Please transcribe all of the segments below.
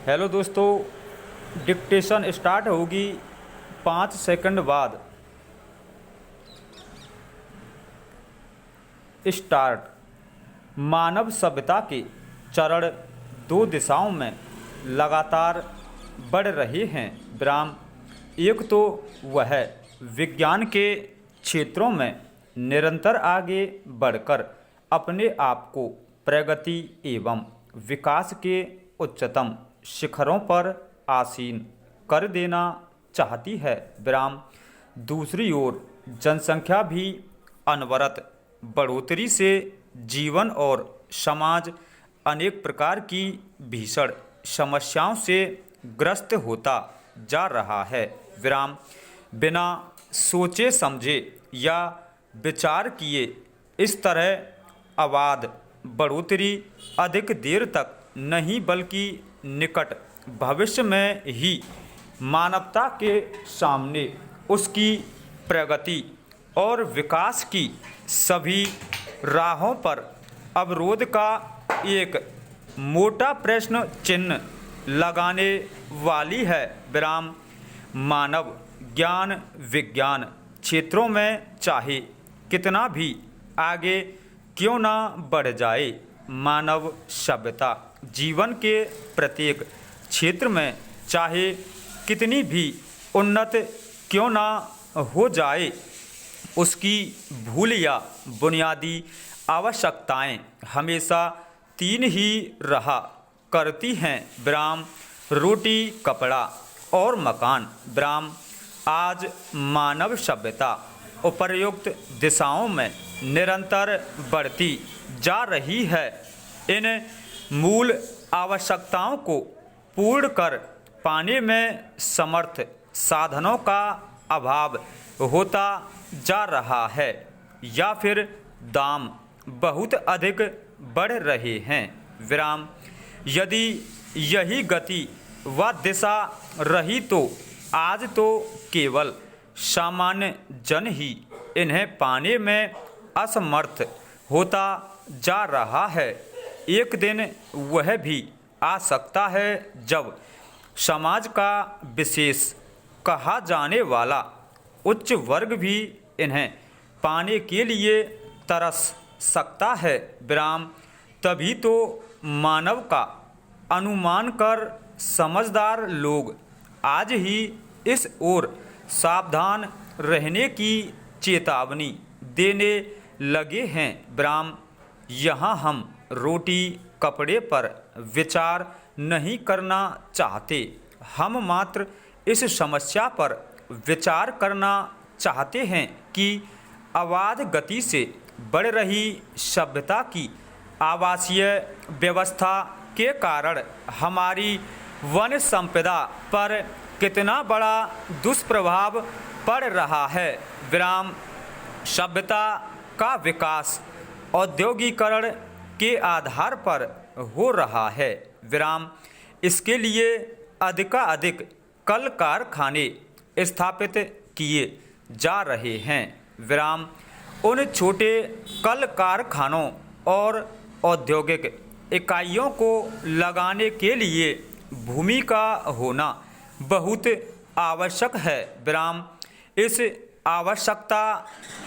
Hello दोस्तों, dictation start होगी 5 second बाद। स्टार्ट। मानव सभ्यता के चरण दो दिशाओं में लगातार बढ़ रहे हैं। विराम। एक तो वह विज्ञान के क्षेत्रों में निरंतर आगे बढ़कर अपने आप को प्रगति एवं विकास के उच्चतम शिखरों पर आसीन कर देना चाहती है। विराम। दूसरी ओर जनसंख्या भी अनवरत बढ़ोतरी से जीवन और समाज अनेक प्रकार की भीषण समस्याओं से ग्रस्त होता जा रहा है। विराम। बिना सोचे समझे या विचार किए इस तरह आबाद बढ़ोतरी अधिक देर तक नहीं बल्कि निकट भविष्य में ही मानवता के सामने उसकी प्रगति और विकास की सभी राहों पर अवरोध का एक मोटा प्रश्न चिन्ह लगाने वाली है। विराम। मानव ज्ञान विज्ञान क्षेत्रों में चाहे कितना भी आगे क्यों ना बढ़ जाए, मानव सभ्यता जीवन के प्रत्येक क्षेत्र में चाहे कितनी भी उन्नत क्यों ना हो जाए, उसकी भूल या बुनियादी आवश्यकताएं हमेशा तीन ही रहा करती हैं। विराम। रोटी, कपड़ा और मकान। विराम। आज मानव सभ्यता उपर्युक्त दिशाओं में निरंतर बढ़ती जा रही है। इन मूल आवश्यकताओं को पूर्ण कर पाने में समर्थ साधनों का अभाव होता जा रहा है या फिर दाम बहुत अधिक बढ़ रहे हैं। विराम। यदि यही गति व दिशा रही तो आज तो केवल सामान्य जन ही इन्हें पाने में असमर्थ होता जा रहा है। एक दिन वह भी आ सकता है जब समाज का विशेष कहा जाने वाला उच्च वर्ग भी इन्हें पाने के लिए तरस सकता है। विराम। तभी तो मानव का अनुमान कर समझदार लोग आज ही इस ओर सावधान रहने की चेतावनी देने लगे हैं। विराम। यहाँ हम रोटी कपड़े पर विचार नहीं करना चाहते, हम मात्र इस समस्या पर विचार करना चाहते हैं कि अबाध गति से बढ़ रही सभ्यता की आवासीय व्यवस्था के कारण हमारी वन संपदा पर कितना बड़ा दुष्प्रभाव पड़ रहा है। विराम। सभ्यता का विकास औद्योगिकरण के आधार पर हो रहा है। विराम। इसके लिए अधिकाधिक कल कारखाने स्थापित किए जा रहे हैं। विराम। उन छोटे कल कारखानों और औद्योगिक इकाइयों को लगाने के लिए भूमि का होना बहुत आवश्यक है। विराम। इस आवश्यकता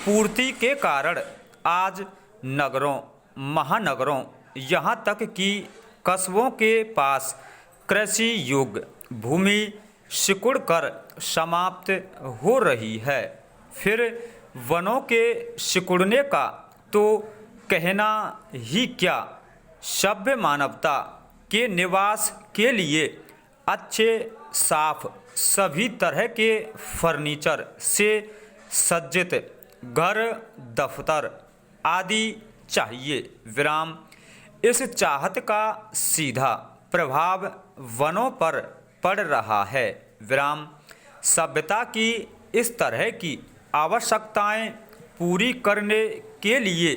पूर्ति के कारण आज नगरों, महानगरों, यहाँ तक कि कस्बों के पास कृषि योग्य भूमि सिकुड़ कर समाप्त हो रही है। फिर वनों के सिकुड़ने का तो कहना ही क्या। सभ्य मानवता के निवास के लिए अच्छे साफ सभी तरह के फर्नीचर से सज्जित घर, दफ्तर आदि चाहिए। विराम। इस चाहत का सीधा प्रभाव वनों पर पड़ रहा है। विराम। सभ्यता की इस तरह की आवश्यकताएं पूरी करने के लिए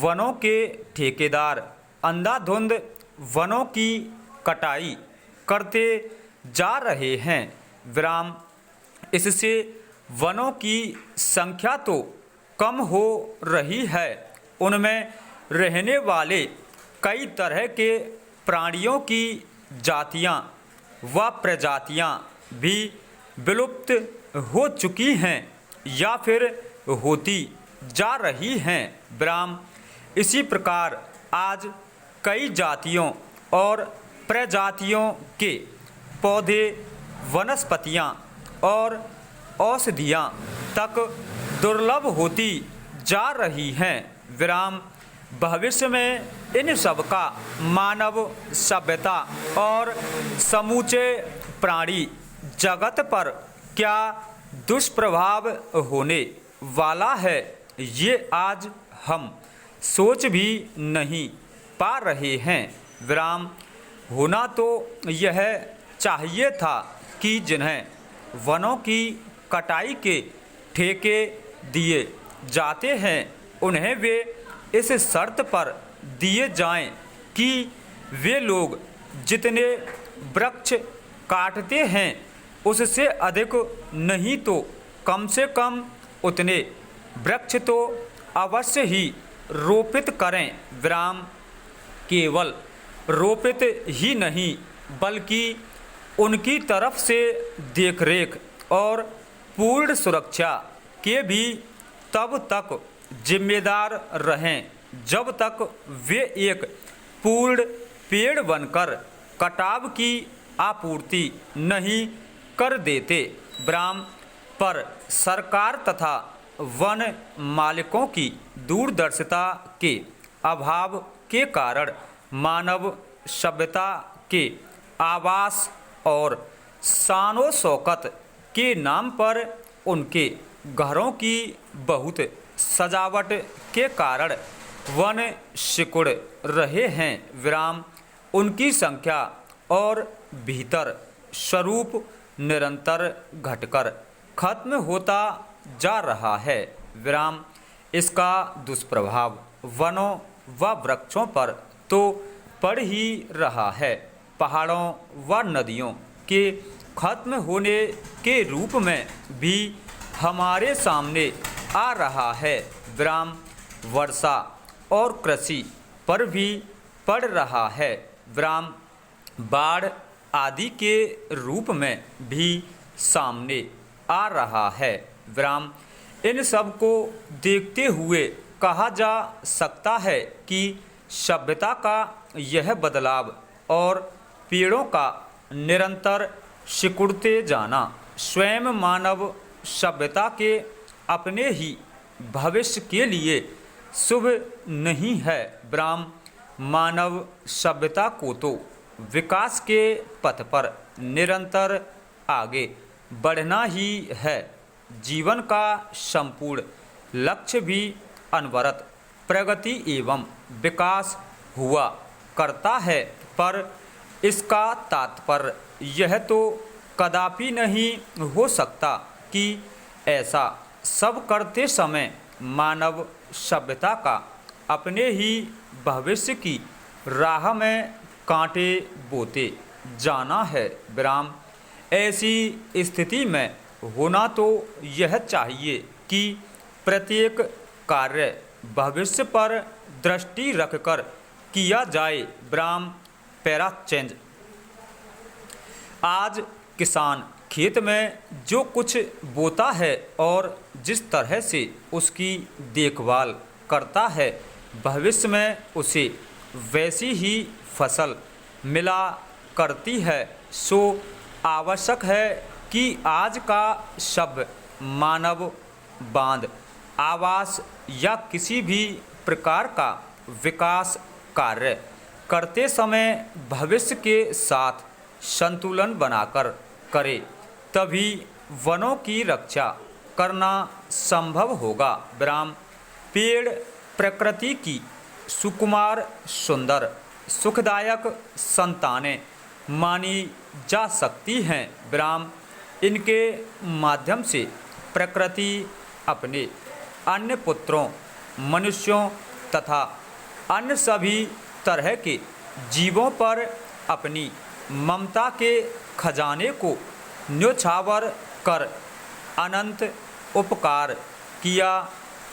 वनों के ठेकेदार अंधाधुंध वनों की कटाई करते जा रहे हैं। विराम। इससे वनों की संख्या तो कम हो रही है, उनमें रहने वाले कई तरह के प्राणियों की जातियां व प्रजातियां भी विलुप्त हो चुकी हैं या फिर होती जा रही हैं। विराम। इसी प्रकार आज कई जातियों और प्रजातियों के पौधे, वनस्पतियां और औषधियां तक दुर्लभ होती जा रही हैं। विराम। भविष्य में इन सब का मानव सभ्यता और समूचे प्राणी जगत पर क्या दुष्प्रभाव होने वाला है, ये आज हम सोच भी नहीं पा रहे हैं। विराम। होना तो यह चाहिए था कि जिन्हें वनों की कटाई के ठेके दिए जाते हैं उन्हें वे इस शर्त पर दिए जाएं कि वे लोग जितने वृक्ष काटते हैं उससे अधिक नहीं तो कम से कम उतने वृक्ष तो अवश्य ही रोपित करें। विराम। केवल रोपित ही नहीं बल्कि उनकी तरफ से देखरेख और पूर्ण सुरक्षा के भी तब तक जिम्मेदार रहें जब तक वे एक पूर्ण पेड़ बनकर कटाव की आपूर्ति नहीं कर देते। विराम। पर सरकार तथा वन मालिकों की दूरदर्शिता के अभाव के कारण मानव सभ्यता के आवास और शानो शौकत के नाम पर उनके घरों की बहुत सजावट के कारण वन सिकुड़ रहे हैं। विराम। उनकी संख्या और भीतर स्वरूप निरंतर घटकर खत्म होता जा रहा है। विराम। इसका दुष्प्रभाव वनों व वृक्षों पर तो पड़ ही रहा है, पहाड़ों व नदियों के खत्म होने के रूप में भी हमारे सामने आ रहा है। विराम। वर्षा और कृषि पर भी पड़ रहा है। विराम। बाढ़ आदि के रूप में भी सामने आ रहा है। विराम। इन सब को देखते हुए कहा जा सकता है कि सभ्यता का यह बदलाव और पेड़ों का निरंतर सिकुड़ते जाना स्वयं मानव सभ्यता के अपने ही भविष्य के लिए शुभ नहीं है। विराम। मानव सभ्यता को तो विकास के पथ पर निरंतर आगे बढ़ना ही है। जीवन का संपूर्ण लक्ष्य भी अनवरत प्रगति एवं विकास हुआ करता है, पर इसका तात्पर्य यह तो कदापि नहीं हो सकता कि ऐसा सब करते समय मानव सभ्यता का अपने ही भविष्य की राह में कांटे बोते जाना है। विराम। ऐसी स्थिति में होना तो यह चाहिए कि प्रत्येक कार्य भविष्य पर दृष्टि रखकर किया जाए। विराम। Para change. आज किसान खेत में जो कुछ बोता है और जिस तरह से उसकी देखभाल करता है, भविष्य में उसे वैसी ही फसल मिला करती है। सो आवश्यक है कि आज का सभ्य मानव बांध, आवास या किसी भी प्रकार का विकास कार्य करते समय भविष्य के साथ संतुलन बनाकर करे, तभी वनों की रक्षा करना संभव होगा। विराम। पेड़ प्रकृति की सुकुमार, सुंदर, सुखदायक संतानें मानी जा सकती हैं। विराम। इनके माध्यम से प्रकृति अपने अन्य पुत्रों, मनुष्यों तथा अन्य सभी तरह के जीवों पर अपनी ममता के खजाने को न्योछावर कर अनंत उपकार किया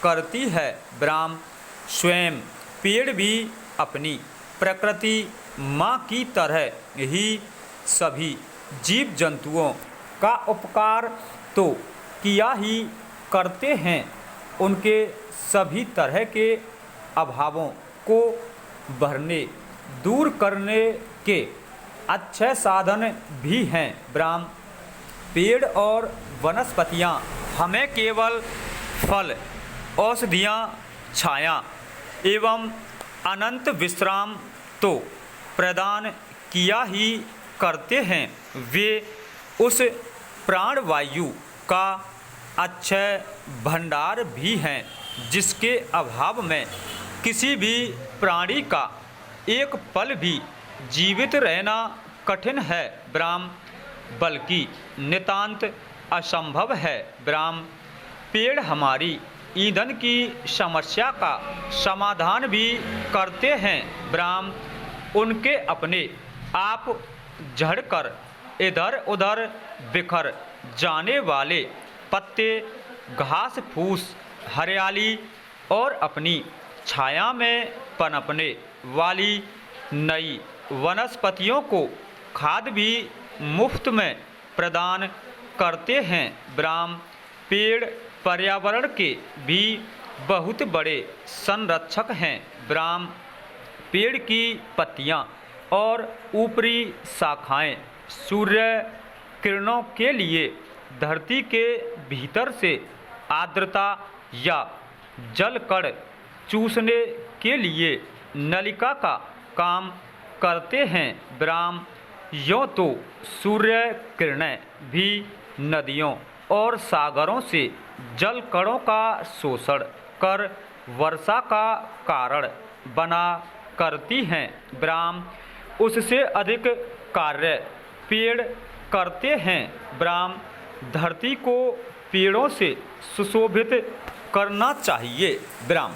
करती है। विराम। स्वयं पेड़ भी अपनी प्रकृति माँ की तरह ही सभी जीव जंतुओं का उपकार तो किया ही करते हैं, उनके सभी तरह के अभावों को भरने दूर करने के अच्छे साधन भी हैं। ब्राह्म पेड़ और वनस्पतियाँ हमें केवल फल, औषधियाँ, छाया एवं अनंत विश्राम तो प्रदान किया ही करते हैं, वे उस प्राणवायु का अक्षय भंडार भी हैं जिसके अभाव में किसी भी प्राणी का एक पल भी जीवित रहना कठिन है। ब्राह्म बल्कि नितांत असंभव है। ब्राह्म पेड़ हमारी ईंधन की समस्या का समाधान भी करते हैं। ब्राह्म उनके अपने आप झड़कर इधर उधर बिखर जाने वाले पत्ते, घास फूस, हरियाली और अपनी छाया में पनपने वाली नई वनस्पतियों को खाद भी मुफ्त में प्रदान करते हैं। ब्राह्म पेड़ पर्यावरण के भी बहुत बड़े संरक्षक हैं। ब्राह्म पेड़ की पत्तियां और ऊपरी शाखाएं सूर्य किरणों के लिए धरती के भीतर से आर्द्रता या जल कण चूसने के लिए नलिका का काम करते हैं। ब्राह्म यों तो सूर्य किरणें भी नदियों और सागरों से जल कणों का शोषण कर वर्षा का कारण बना करती हैं। ब्राह्म उससे अधिक कार्य पेड़ करते हैं। ब्राह्म धरती को पेड़ों से सुशोभित करना चाहिए। ब्राह्म